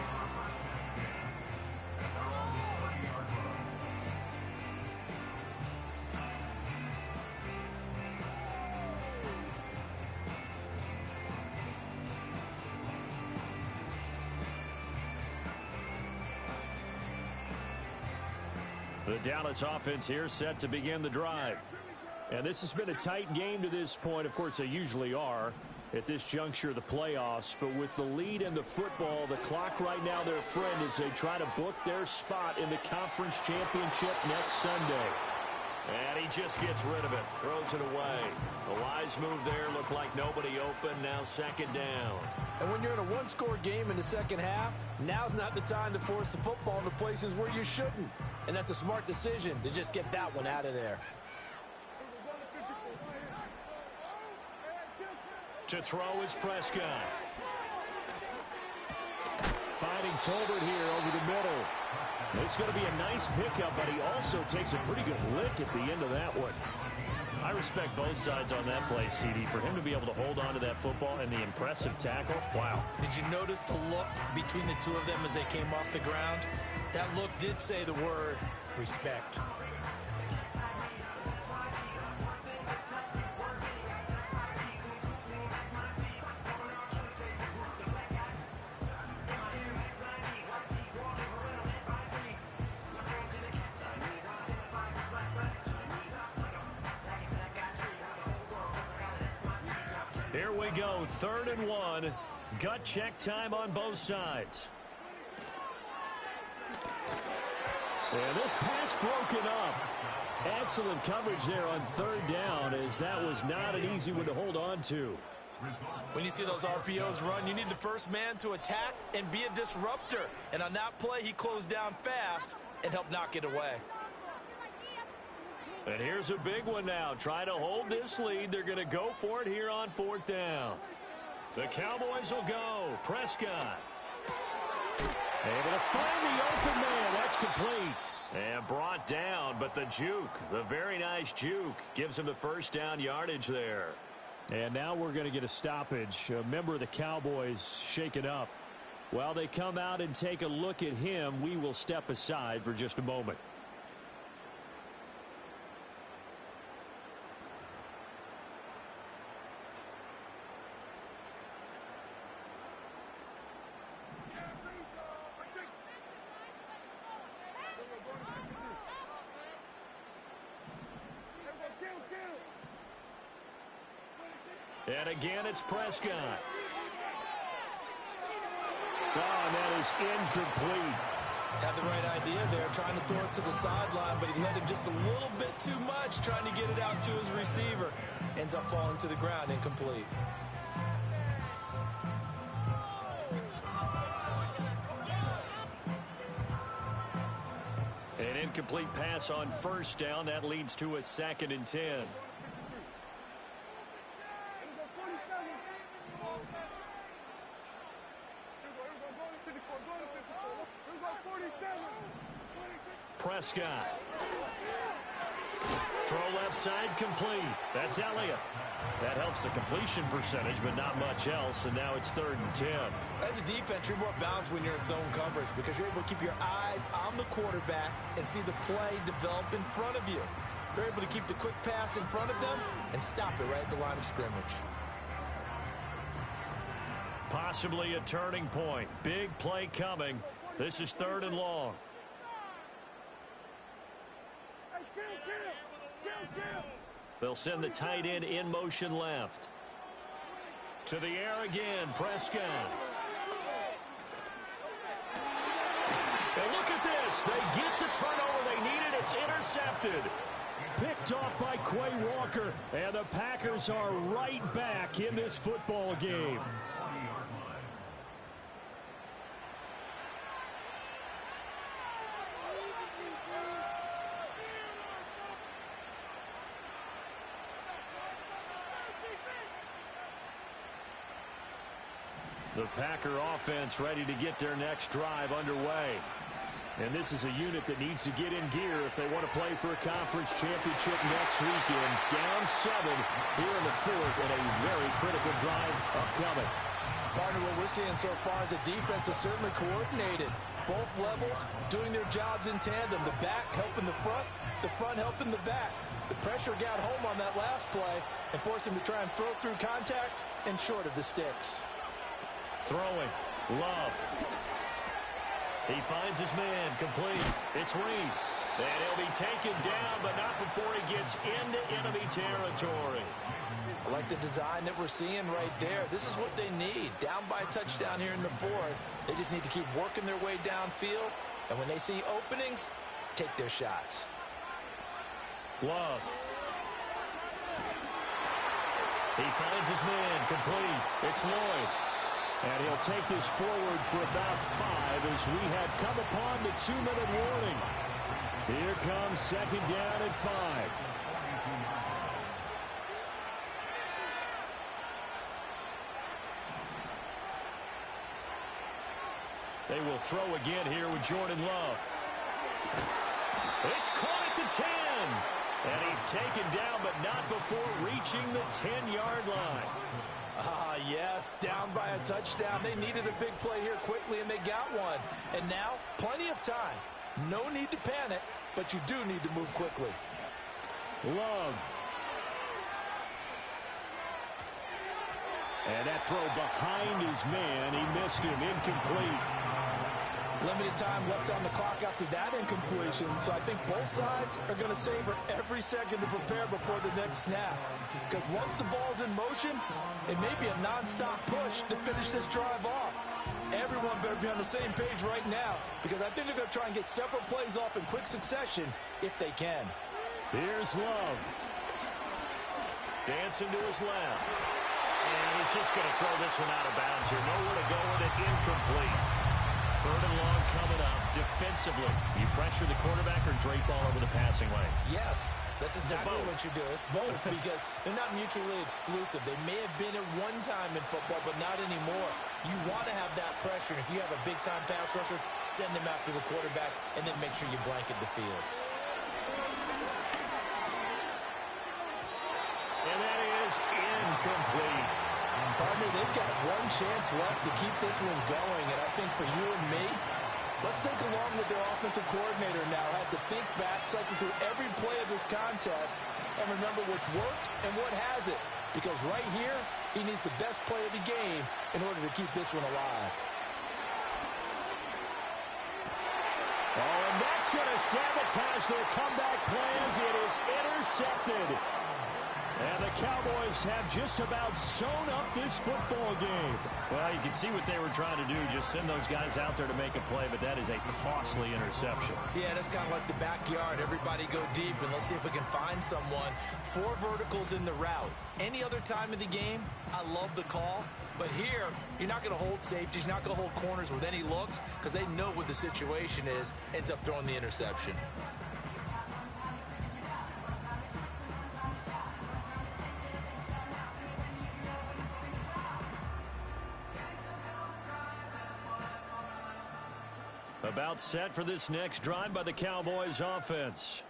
The Dallas offense here set to begin the drive. And this has been a tight game to this point. Of course, they usually are at this juncture of the playoffs. But with the lead in the football, the clock right now their friend as they try to book their spot in the conference championship next Sunday. And he just gets rid of it. Throws it away. A wise move there. Looked like nobody open. Now 2nd down. And when you're in a one-score game in the second half, now's not the time to force the football into places where you shouldn't. And that's a smart decision to just get that one out of there. To throw is Prescott. Finding Tolbert here over the middle. It's going to be a nice pickup, but he also takes a pretty good lick at the end of that one. I respect both sides on that play, CD. For him to be able to hold on to that football and the impressive tackle, wow. Did you notice the look between the two of them as they came off the ground? That look did say the word respect. Here we go, 3rd and 1. Gut check time on both sides. And this pass broken up. Excellent coverage there on third down, as that was not an easy one to hold on to. When you see those RPOs run, you need the first man to attack and be a disruptor. And on that play, he closed down fast and helped knock it away. And here's a big one now. Trying to hold this lead. They're going to go for it here on fourth down. The Cowboys will go. Prescott. Able to find the open man. That's complete. And brought down, but the juke, the very nice juke, gives him the first down yardage there. And now we're going to get a stoppage. A member of the Cowboys shaken up. While they come out and take a look at him, we will step aside for just a moment. And again, it's Prescott. Oh, and that is incomplete. Had the right idea there, trying to throw it to the sideline, but he led him just a little bit too much, trying to get it out to his receiver. Ends up falling to the ground, incomplete. An incomplete pass on first down. That leads to a 2nd and 10. Prescott. Throw left side complete. That's Elliott. That helps the completion percentage, but not much else, and now it's 3rd and 10. As a defense, you're more balanced when you're in zone coverage because you're able to keep your eyes on the quarterback and see the play develop in front of you. They're able to keep the quick pass in front of them and stop it right at the line of scrimmage. Possibly a turning point. Big play coming. This is 3rd and long. They'll send the tight end in motion left. To the air again, Prescott. And look at this. They get the turnover they needed. It's intercepted. Picked off by Quay Walker. And the Packers are right back in this football game. The Packer offense ready to get their next drive underway. And this is a unit that needs to get in gear if they want to play for a conference championship next weekend. Down 7 here in the 4th, and a very critical drive upcoming. Partner, what we're seeing so far is a defense is certainly coordinated. Both levels doing their jobs in tandem. The back helping the front helping the back. The pressure got home on that last play and forced him to try and throw through contact and short of the sticks. Throwing. Love. He finds his man. Complete. It's Reed. And he'll be taken down, but not before he gets into enemy territory. I like the design that we're seeing right there. This is what they need. Down by a touchdown here in the 4th. They just need to keep working their way downfield. And when they see openings, take their shots. Love. He finds his man. Complete. It's Lloyd. And he'll take this forward for about 5 as we have come upon the 2-minute warning. Here comes 2nd down at 5. They will throw again here with Jordan Love. It's caught at the 10. And he's taken down, but not before reaching the 10-yard line. Yes, down by a touchdown. They needed a big play here quickly, and they got one. And now, plenty of time. No need to panic, but you do need to move quickly. Love. And that throw behind his man. He missed him. Incomplete. Limited time left on the clock after that incompletion, so I think both sides are going to savor every second to prepare before the next snap. Because once the ball's in motion, it may be a nonstop push to finish this drive off. Everyone better be on the same page right now because I think they're going to try and get several plays off in quick succession if they can. Here's Love. Dancing to his left. And he's just going to throw this one out of bounds here. Nowhere to go with it. Incomplete. Third and long coming up. Defensively, you pressure the quarterback or drape all over the passing lane? Yes, that's exactly what you do. It's both because they're not mutually exclusive. They may have been at one time in football, but not anymore. You want to have that pressure. And if you have a big-time pass rusher, send him after the quarterback and then make sure you blanket the field. And that is incomplete. Partner, they've got one chance left to keep this one going, and I think for you and me, let's think along with their offensive coordinator now. Has to think back, cycle through every play of this contest, and remember what's worked and what hasn't. Because right here, he needs the best play of the game in order to keep this one alive. Oh, and that's going to sabotage their comeback plans. It is intercepted. And the Cowboys have just about sewn up this football game. Well, you can see what they were trying to do, just send those guys out there to make a play, but that is a costly interception. Yeah, that's kind of like the backyard. Everybody go deep, and let's see if we can find someone. 4 verticals in the route. Any other time of the game, I love the call. But here, you're not going to hold safeties, you're not going to hold corners with any looks because they know what the situation is, ends up throwing the interception. About set for this next drive by the Cowboys offense.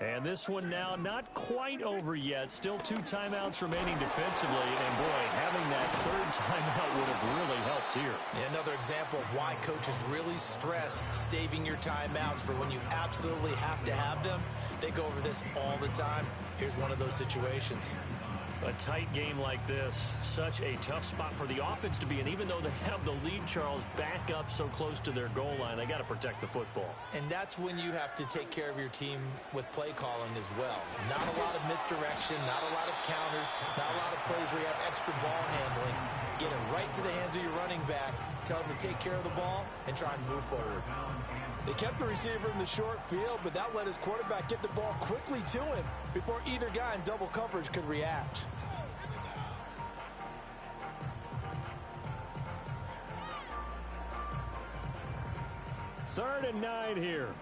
And this one now not quite over yet. Still 2 timeouts remaining defensively. And, boy, having that third timeout would have really helped here. Yeah, another example of why coaches really stress saving your timeouts for when you absolutely have to have them. They go over this all the time. Here's one of those situations. A tight game like this, such a tough spot for the offense to be in. Even though they have the lead, Charles, back up so close to their goal line, they got to protect the football. And that's when you have to take care of your team with play calling as well. Not a lot of misdirection, not a lot of counters, not a lot of plays where you have extra ball handling. Get it right to the hands of your running back, tell him to take care of the ball, and try and move forward. They kept the receiver in the short field, but that let his quarterback get the ball quickly to him before either guy in double coverage could react. Third and 9 here.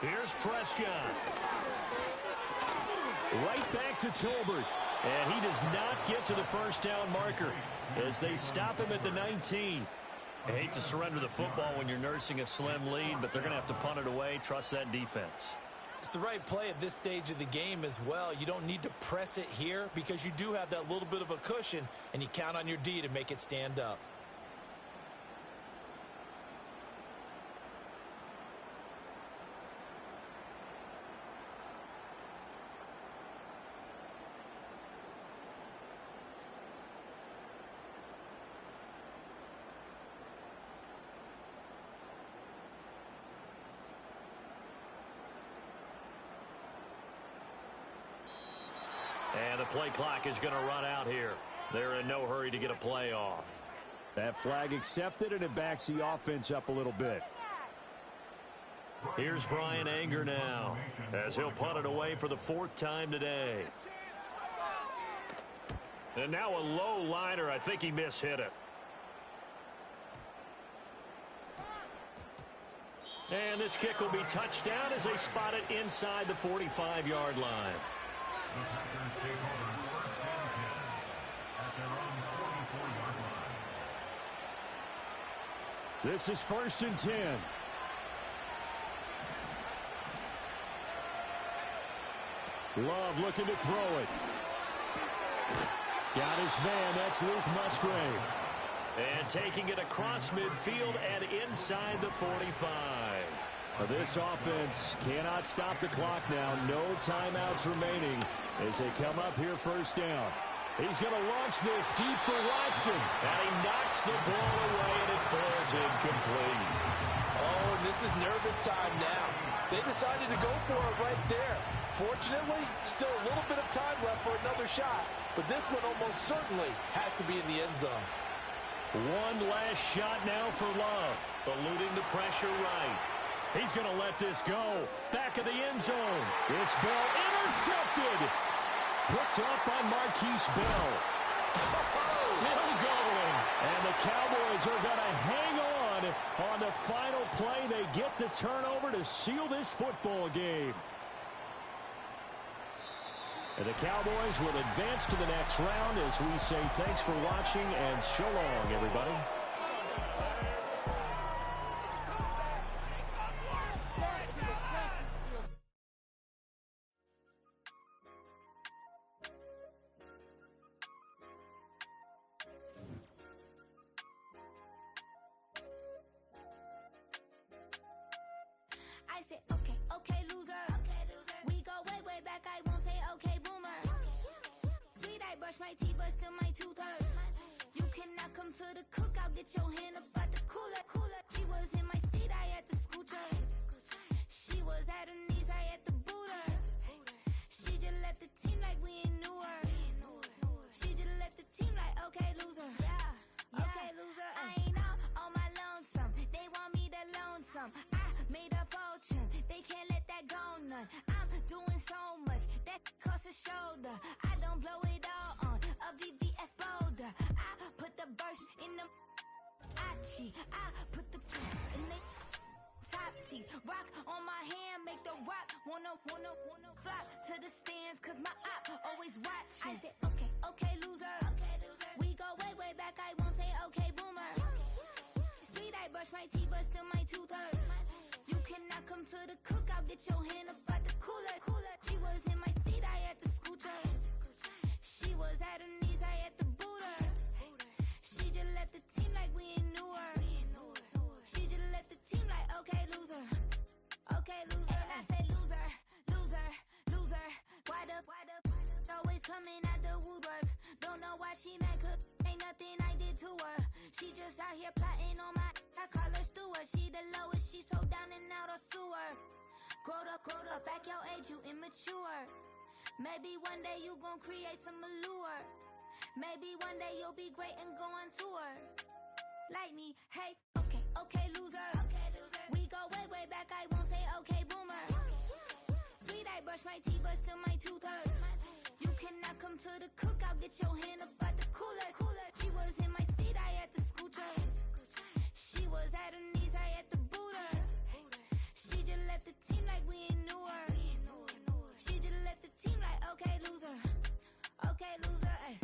Here's Prescott. Right back to Tolbert. And he does not get to the first down marker as they stop him at the 19. I hate to surrender the football when you're nursing a slim lead, but they're going to have to punt it away. Trust that defense. It's the right play at this stage of the game as well. You don't need to press it here because you do have that little bit of a cushion, and you count on your D to make it stand up. And the play clock is going to run out here. They're in no hurry to get a play off. That flag accepted, and it backs the offense up a little bit. Here's Brian Anger now as he'll punt it away for the 4th time today. And now a low liner. I think he mishit it. And this kick will be touchdown as they spot it inside the 45-yard line. The Packers take over first and 10 at their own 44-yard line. This is 1st and 10. Love looking to throw it. Got his man. That's Luke Musgrave. And taking it across midfield and inside the 45. This offense cannot stop the clock now. No timeouts remaining as they come up here 1st down. He's going to launch this deep for Watson. And he knocks the ball away, and it falls incomplete. Oh, and this is nervous time now. They decided to go for it right there. Fortunately, still a little bit of time left for another shot. But this one almost certainly has to be in the end zone. One last shot now for Love. Eluding the pressure right. He's going to let this go. Back of the end zone. This ball intercepted. Picked up by Marquise Bell. Still going. And the Cowboys are going to hang on the final play. They get the turnover to seal this football game. And the Cowboys will advance to the next round as we say thanks for watching and so long, everybody. I said, okay, loser. We go way, way back. I won't say okay, boomer. Sweet, I brush my teeth, but still my tooth hurt. You cannot come to the cookout. Get your hand up at the cooler. She was in my seat. I had to scoot her. She was at her knees. I had to boot her. She just left the team like we ain't knew her. She just left the team like, okay, loser. Okay, loser. I ain't on my lonesome. They want me to loan some. I made a fortune. They can't let that go none. I'm doing so much that costs a shoulder. I don't blow it all on a VVS boulder. I put the verse in the I put the in the top T. Rock on my hand, make the rock wanna flop to the stands, cause my op always watching. I said, okay, loser. We go way, way back. I won't say okay, boomer. Sweet, I brush my teeth, but still my tooth hurt. You cannot come to the cookout. Get your hand up at the cooler. She was in my seat. I had to scoot her. She was at her knees. I had to boot her. She just left the team like we ain't knew her. She just left the team like, okay, loser. Okay, loser. And I say loser. Why the always coming out the woodwork? Don't know why she mad, cause ain't nothing I did to her. She just out here plotting on my, I call her steward. She the lowest, she so down and out of sewer. Growed up, back your age, you immature. Maybe one day you gon' create some allure. Maybe one day you'll be great and go on tour. Like me, hey, okay, loser. We go way, way back, I won't say okay, boomer. Sweet, I brush my teeth, but still my tooth hurt. You cannot come to the cookout. Get your hand up at the cooler. She was in my seat. I had to scoot her. She was at her knees. I had to boot her. She just left the team like we ain't knew her. She just left the team like, okay, loser. Okay, loser, ay.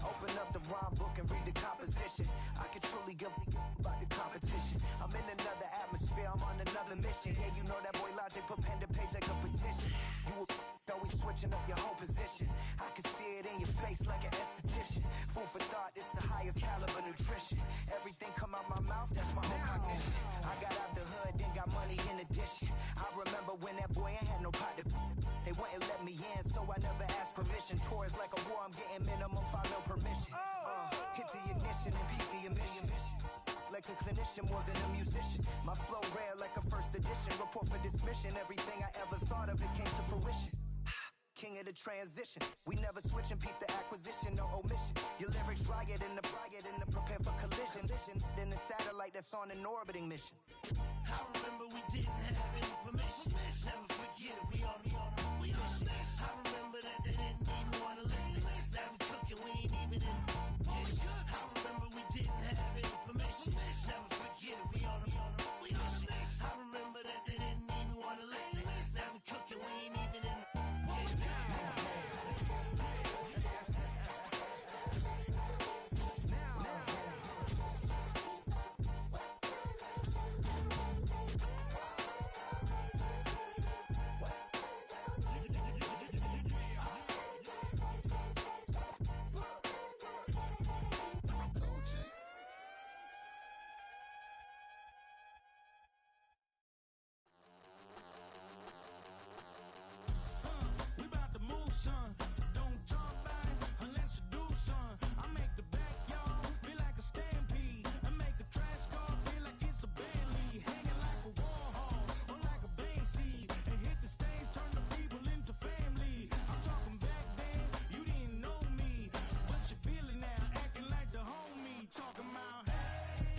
Open up the rhyme book and read the composition. I can truly give about the competition. I'm in another atmosphere, I'm on another mission. Yeah, you know that boy Logic put pen to page like a petition. You always switching up your whole position. I can see it in your face like an esthetician. Food for thought, it's the highest caliber nutrition. Everything come out my mouth, that's my own cognition. I got out the hood, then got money in addition. I remember when that boy ain't had no pot to. They wouldn't let me in, so I never asked permission. Tours like a war, I'm getting minimum 5 mil permission. Hit the ignition and beat the emission. Like a clinician more than a musician. My flow rare like a first edition. Report for dismission. Everything I ever thought of, it came to fruition. king of the transition. We never switch and peep the acquisition, no omission. Your lyrics dry it in the prepare for collision. Then the satellite that's on an orbiting mission. I remember we didn't have any permission. Never forget, we on the